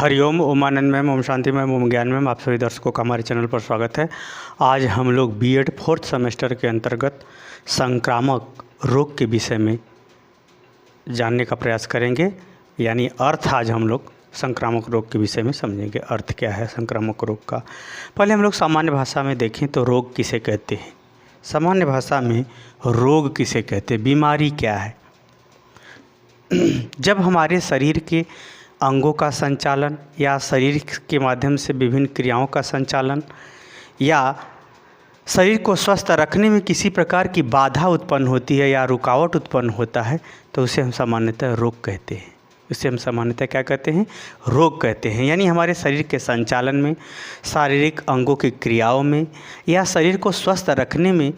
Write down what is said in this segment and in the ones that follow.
Hariom, Omanand ma'am, Om Shanti ma'am, ओम ज्ञान ma'am, आप सभी दर्शकों का हमारे चैनल पर स्वागत है। आज हम लोग बीएड 4th सेमेस्टर के अंतर्गत संक्रामक रोग के विषय में जानने का प्रयास करेंगे। यानी अर्थ आज हम लोग संक्रामक रोग के विषय में समझेंगे। अर्थ क्या है संक्रामक रोग का। पहले हम लोग सामान्य भाषा में देखें तो रोग किसे कहते हैं। सामान्य भाषा में रोग किसे कहते हैं, बीमारी क्या है। जब हमारे शरीर के अंगों का संचालन या शरीर के माध्यम से विभिन्न क्रियाओं का संचालन या शरीर को स्वस्थ रखने में किसी प्रकार की बाधा उत्पन्न होती है या रुकावट उत्पन्न होता है तो उसे हम सामान्यतः रोग कहते हैं। उसे हम सामान्यतः क्या कहते हैं, रोग कहते हैं। यानी हमारे शरीर के संचालन में, शारीरिक अंगों की क्रियाओं में या शरीर को स्वस्थ रखने में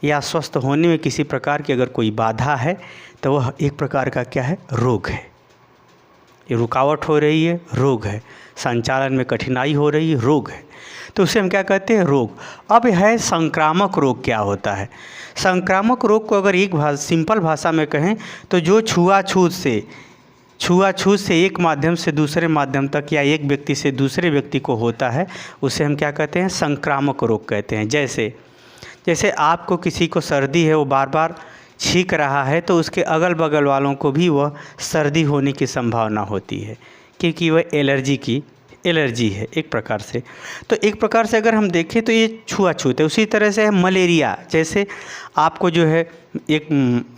या स्वस्थ होने में किसी प्रकार की अगर कोई बाधा है तो वह एक प्रकार का क्या है, रोग है। ये रुकावट हो रही है, रोग है। संचालन में कठिनाई हो रही है, रोग है। तो उसे हम क्या कहते हैं, रोग। अब है संक्रामक रोग क्या होता है। संक्रामक रोग को अगर एक सिंपल भाषा में कहें तो जो छुआछूत से एक माध्यम से दूसरे माध्यम तक या एक व्यक्ति से दूसरे व्यक्ति को होता है उसे हम क्या कहते हैं, संक्रामक रोग कहते हैं। जैसे आपको किसी को सर्दी है, वो बार बार छींक रहा है तो उसके अगल बगल वालों को भी वह सर्दी होने की संभावना होती है क्योंकि वह एलर्जी है एक प्रकार से। तो एक प्रकार से अगर हम देखें तो ये छुआछूत है। उसी तरह से है मलेरिया। जैसे आपको जो है एक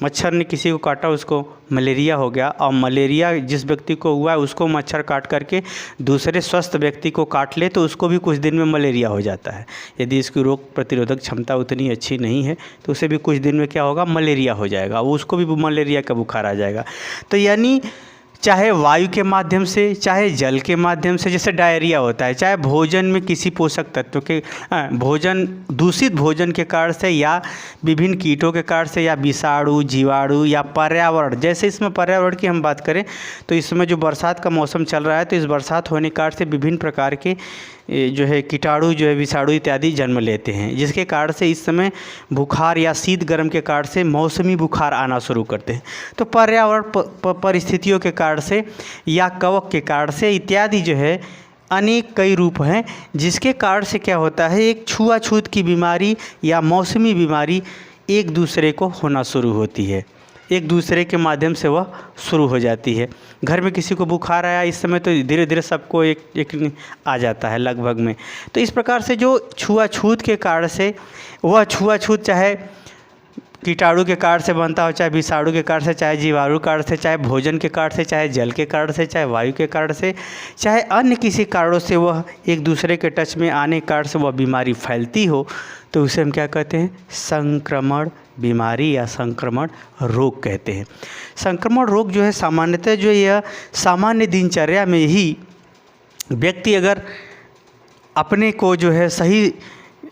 मच्छर ने किसी को काटा, उसको मलेरिया हो गया, और मलेरिया जिस व्यक्ति को हुआ है उसको मच्छर काट करके दूसरे स्वस्थ व्यक्ति को काट ले तो उसको भी कुछ दिन में मलेरिया हो जाता है। यदि इसकी रोग प्रतिरोधक क्षमता उतनी अच्छी नहीं है तो उसे भी कुछ दिन में क्या होगा, मलेरिया हो जाएगा, उसको भी मलेरिया का बुखार आ जाएगा। तो यानी चाहे वायु के माध्यम से, चाहे जल के माध्यम से, जैसे डायरिया होता है, चाहे भोजन में किसी पोषक तत्व के दूषित भोजन के कारण से या विभिन्न कीटों के कारण से या विषाणु, जीवाणु या पर्यावरण। जैसे इसमें पर्यावरण की हम बात करें तो इसमें जो बरसात का मौसम चल रहा है तो इस बरसात होने के कारण से विभिन्न प्रकार के जो है कीटाणु, जो है विषाणु इत्यादि जन्म लेते हैं, जिसके कारण से इस समय बुखार या शीत गर्म के कारण से मौसमी बुखार आना शुरू करते हैं। तो पर्यावरण परिस्थितियों के कारण से या कवक के कारण से इत्यादि जो है अनेक कई रूप हैं, जिसके कारण से क्या होता है, एक छुआछूत की बीमारी या मौसमी बीमारी एक दूसरे को होना शुरू होती है, एक दूसरे के माध्यम से वह शुरू हो जाती है। घर में किसी को बुखार आया इस समय तो धीरे धीरे सबको एक आ जाता है लगभग में। तो इस प्रकार से जो छुआछूत के कारण से, वह छुआछूत चाहे कीटाणु के कारण से बनता हो, चाहे विषाणु के कारण से, चाहे जीवाणु के कारण से, चाहे भोजन के कारण से, चाहे जल के कारण से, चाहे वायु के कारण से, चाहे अन्य किसी कारणों से वह एक दूसरे के टच में आने के कारण से वह बीमारी फैलती हो तो उसे हम क्या कहते हैं, संक्रमण बीमारी या संक्रमण रोग कहते हैं। संक्रमण रोग जो है सामान्यतः जो यह सामान्य दिनचर्या में ही व्यक्ति अगर अपने को जो है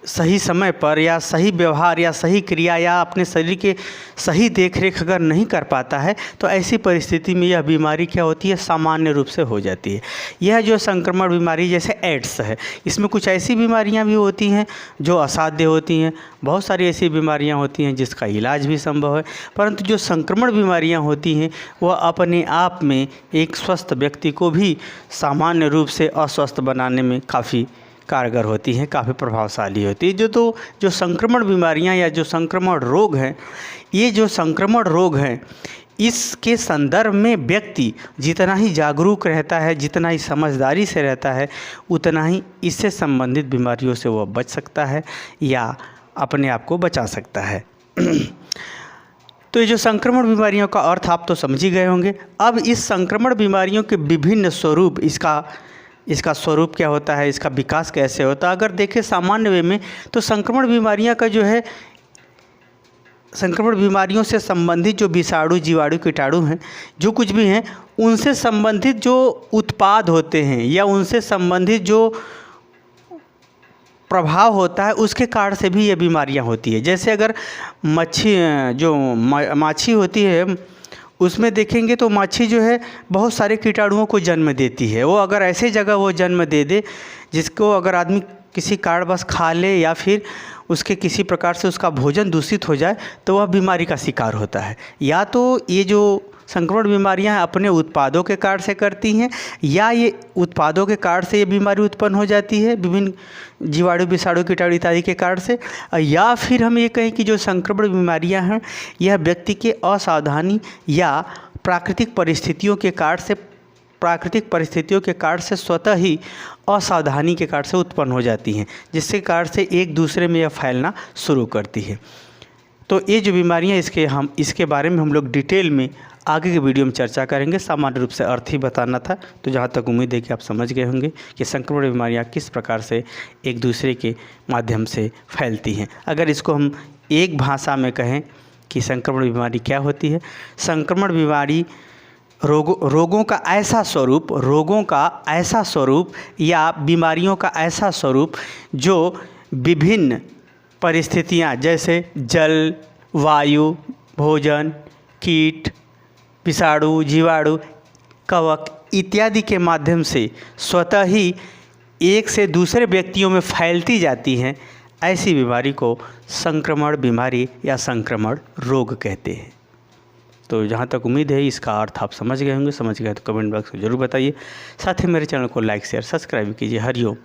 सही समय पर या सही व्यवहार या सही क्रिया या अपने शरीर के सही देखरेख अगर नहीं कर पाता है तो ऐसी परिस्थिति में यह बीमारी क्या होती है, सामान्य रूप से हो जाती है। यह जो संक्रमण बीमारी जैसे एड्स है, इसमें कुछ ऐसी बीमारियां भी होती हैं जो असाध्य होती हैं। बहुत सारी ऐसी बीमारियां होती हैं जिसका इलाज भी संभव है, परंतु जो संक्रमण बीमारियां होती हैं वह अपने आप में एक स्वस्थ व्यक्ति को भी सामान्य रूप से अस्वस्थ बनाने में काफ़ी कारगर होती हैं, काफ़ी प्रभावशाली होती है। जो संक्रमण बीमारियां या जो संक्रमण रोग हैं, ये जो संक्रमण रोग हैं, इसके संदर्भ में व्यक्ति जितना ही जागरूक रहता है, जितना ही समझदारी से रहता है, उतना ही इससे संबंधित बीमारियों से वह बच सकता है या अपने आप को बचा सकता है। तो ये जो संक्रमण बीमारियों का अर्थ आप तो समझ ही गए होंगे। अब इस संक्रमण बीमारियों के विभिन्न स्वरूप, इसका स्वरूप क्या होता है, इसका विकास कैसे होता है, अगर देखें सामान्य वे में तो संक्रमण बीमारियां का जो है, संक्रमण बीमारियों से संबंधित जो विषाणु, जीवाणु, कीटाणु हैं, जो कुछ भी हैं, उनसे संबंधित जो उत्पाद होते हैं या उनसे संबंधित जो प्रभाव होता है उसके कारण से भी ये बीमारियां होती है। जैसे अगर माछी होती है, उसमें देखेंगे तो माछी जो है बहुत सारे कीटाणुओं को जन्म देती है। वो अगर ऐसे जगह वो जन्म दे दे जिसको अगर आदमी किसी कारणवश खा ले या फिर उसके किसी प्रकार से उसका भोजन दूषित हो जाए तो वह बीमारी का शिकार होता है। या तो ये जो संक्रमण बीमारियां अपने उत्पादों के कारण से करती हैं, या ये उत्पादों के कारण से ये बीमारी उत्पन्न हो जाती है विभिन्न जीवाणु, विषाणु, कीटाणु इत्यादि के कारण से, या फिर हम ये कहें कि जो संक्रमण बीमारियां हैं यह व्यक्ति के असावधानी या प्राकृतिक परिस्थितियों के कारण से स्वतः ही असावधानी के कारण से उत्पन्न हो जाती हैं, जिसके कारण से एक दूसरे में यह फैलना शुरू करती है। तो ये जो बीमारियां इसके बारे में हम लोग डिटेल में आगे के वीडियो में चर्चा करेंगे। सामान्य रूप से अर्थ ही बताना था, तो जहाँ तक उम्मीद है कि आप समझ गए होंगे कि संक्रमण बीमारियां किस प्रकार से एक दूसरे के माध्यम से फैलती हैं। अगर इसको हम एक भाषा में कहें कि संक्रमण बीमारी क्या होती है, संक्रमण बीमारी रोगों का ऐसा स्वरूप या बीमारियों का ऐसा स्वरूप जो विभिन्न परिस्थितियां जैसे जल, वायु, भोजन, कीट, विषाणु, जीवाणु, कवक इत्यादि के माध्यम से स्वतः ही एक से दूसरे व्यक्तियों में फैलती जाती हैं, ऐसी बीमारी को संक्रमण बीमारी या संक्रमण रोग कहते हैं। तो जहाँ तक उम्मीद है इसका अर्थ आप समझ गए होंगे। समझ गए तो कमेंट बॉक्स में ज़रूर बताइए। साथ ही मेरे चैनल को लाइक शेयर सब्सक्राइब कीजिए। हरिओम।